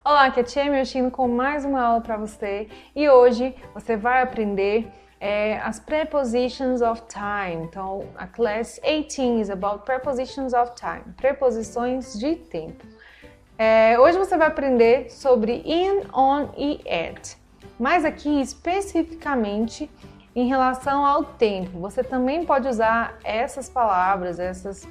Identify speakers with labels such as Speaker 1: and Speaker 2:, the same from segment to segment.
Speaker 1: Olá, aqui é a Tia Miochino com mais uma aula para você e hoje você vai aprender as prepositions of time. Então, a class 18 is about prepositions of time, preposições de tempo. Hoje você vai aprender sobre in, on e at, mas aqui especificamente em relação ao tempo. Você também pode usar essas palavras, essas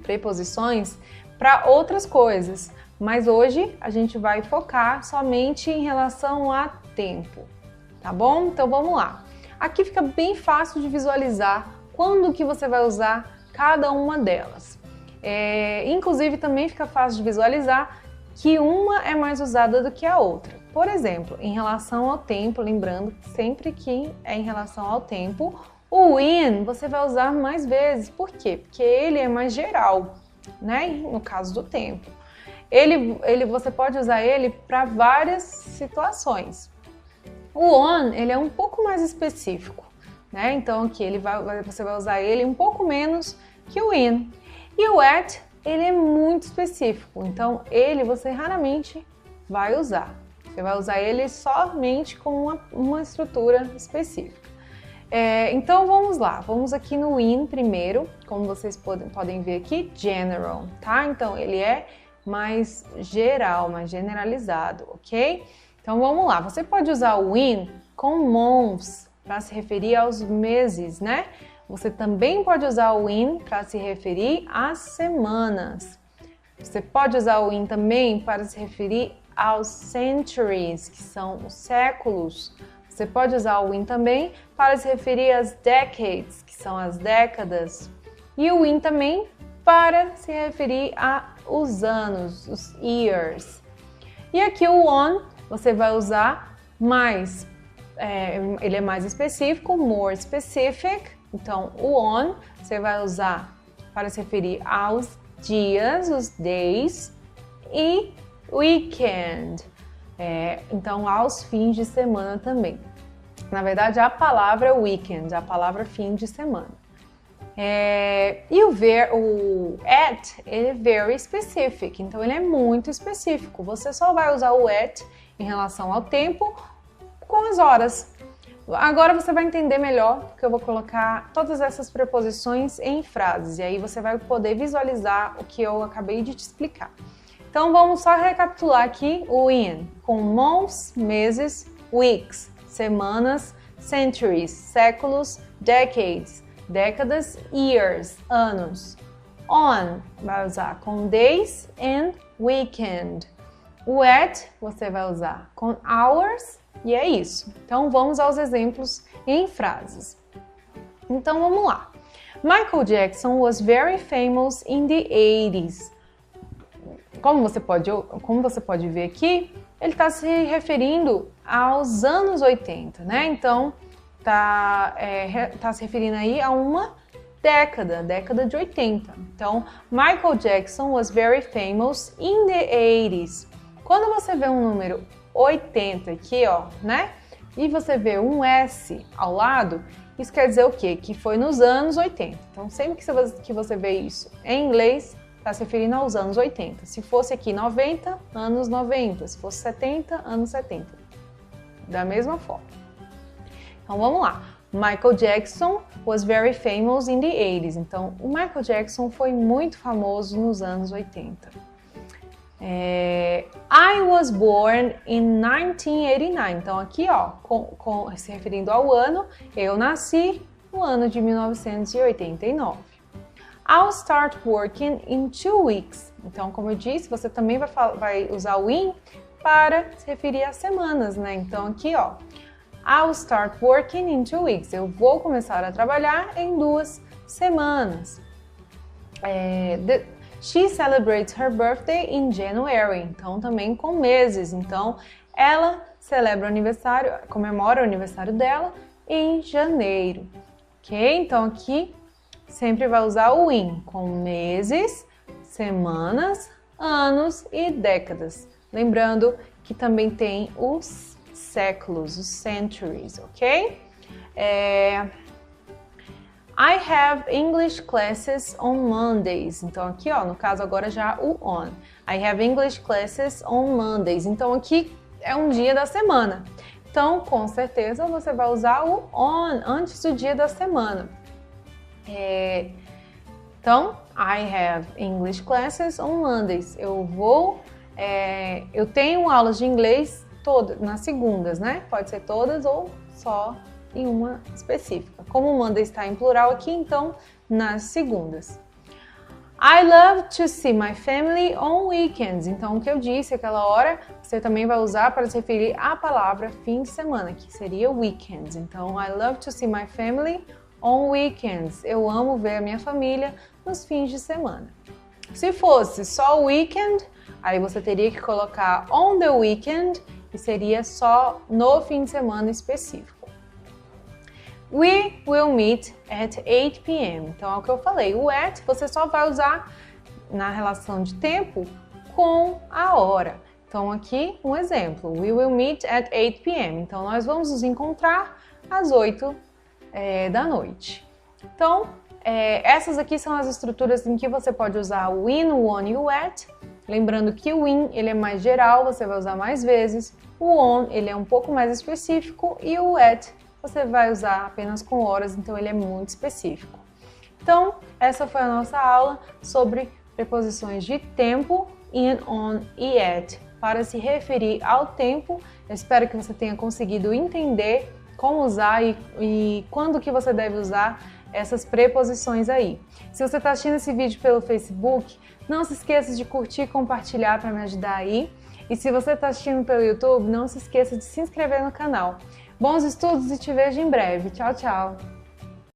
Speaker 1: preposições para outras coisas. Mas hoje a gente vai focar somente em relação a tempo, tá bom? Então vamos lá. Aqui fica bem fácil de visualizar quando que você vai usar cada uma delas. Inclusive também fica fácil de visualizar que uma é mais usada do que a outra. Por exemplo, em relação ao tempo, lembrando sempre que é em relação ao tempo, o in você vai usar mais vezes. Por quê? Porque ele é mais geral, né? No caso do tempo. Você pode usar ele para várias situações. O on, ele é um pouco mais específico, né? Então aqui você vai usar ele um pouco menos que o in. E o at, ele é muito específico, então ele você raramente vai usar. Você vai usar ele somente com uma estrutura específica. Então vamos lá, vamos aqui no in primeiro, como vocês podem ver aqui, general, tá? Então ele é mais geral, mais generalizado, ok? Então vamos lá, você pode usar o in com months para se referir aos meses, né? Você também pode usar o in para se referir às semanas. Você pode usar o in também para se referir aos centuries, que são os séculos. Você pode usar o in também para se referir às decades, que são as décadas. E o in também para se referir aos anos, os years. E aqui o on você vai usar mais, ele é mais específico, more specific. Então o on você vai usar para se referir aos dias, os days, e weekend, então aos fins de semana também. Na verdade a palavra weekend, a palavra fim de semana. E o at, ele é very specific, então ele é muito específico. Você só vai usar o at em relação ao tempo com as horas. Agora você vai entender melhor, porque eu vou colocar todas essas preposições em frases, e aí você vai poder visualizar o que eu acabei de te explicar. Então vamos só recapitular aqui o in, com months, meses, weeks, semanas, centuries, séculos, decades, décadas, years, anos. On, vai usar com days and weekend. O at, você vai usar com hours, e é isso. Então vamos aos exemplos em frases. Então vamos lá. Michael Jackson was very famous in the 80s. Como você pode ver aqui, ele está se referindo aos anos 80, né? Então, tá se referindo aí a uma década de 80. Então, Michael Jackson was very famous in the 80s. Quando você vê um número 80 aqui, ó, né? E você vê um S ao lado, isso quer dizer o quê? Que foi nos anos 80. Então, sempre que você vê isso em inglês, está se referindo aos anos 80. Se fosse aqui 90, anos 90. Se fosse 70, anos 70. Da mesma forma. Então vamos lá. Michael Jackson was very famous in the 80s. Então o Michael Jackson foi muito famoso nos anos 80. I was born in 1989. Então aqui, ó, se referindo ao ano, eu nasci no ano de 1989. I'll start working in 2 weeks. Então, como eu disse, você também vai usar o in para se referir às semanas, né? Então aqui, ó, I'll start working in 2 weeks. Eu vou começar a trabalhar em 2 semanas. She celebrates her birthday in January. Então, também com meses. Então, ela comemora o aniversário dela em janeiro. Ok? Então, aqui sempre vai usar o in com meses, semanas, anos e décadas. Lembrando que também tem os séculos, os centuries, ok? I have English classes on Mondays. Então aqui, ó, no caso agora já o on. I have English classes on Mondays. Então aqui é um dia da semana. Então, com certeza, você vai usar o on antes do dia da semana. Então, I have English classes on Mondays. Eu tenho aulas de inglês todas nas segundas, né? Pode ser todas ou só em uma específica. Como o Monday está em plural aqui, então nas segundas. I love to see my family on weekends. Então, o que eu disse aquela hora, você também vai usar para se referir à palavra fim de semana, que seria weekends. Então, I love to see my family on weekends. Eu amo ver a minha família nos fins de semana. Se fosse só weekend, aí você teria que colocar on the weekend e seria só no fim de semana específico. We will meet at 8 p.m. Então é o que eu falei, o at você só vai usar na relação de tempo com a hora. Então aqui um exemplo, we will meet at 8 p.m. Então nós vamos nos encontrar às 8 da noite. Então essas aqui são as estruturas em que você pode usar o in, o on e o at. Lembrando que o in ele é mais geral, você vai usar mais vezes. O on ele é um pouco mais específico e o at você vai usar apenas com horas, então ele é muito específico. Então, essa foi a nossa aula sobre preposições de tempo, in, on e at, para se referir ao tempo. Eu espero que você tenha conseguido entender como usar e quando que você deve usar essas preposições aí. Se você está assistindo esse vídeo pelo Facebook, não se esqueça de curtir e compartilhar para me ajudar aí. E se você está assistindo pelo YouTube, não se esqueça de se inscrever no canal. Bons estudos e te vejo em breve. Tchau, tchau!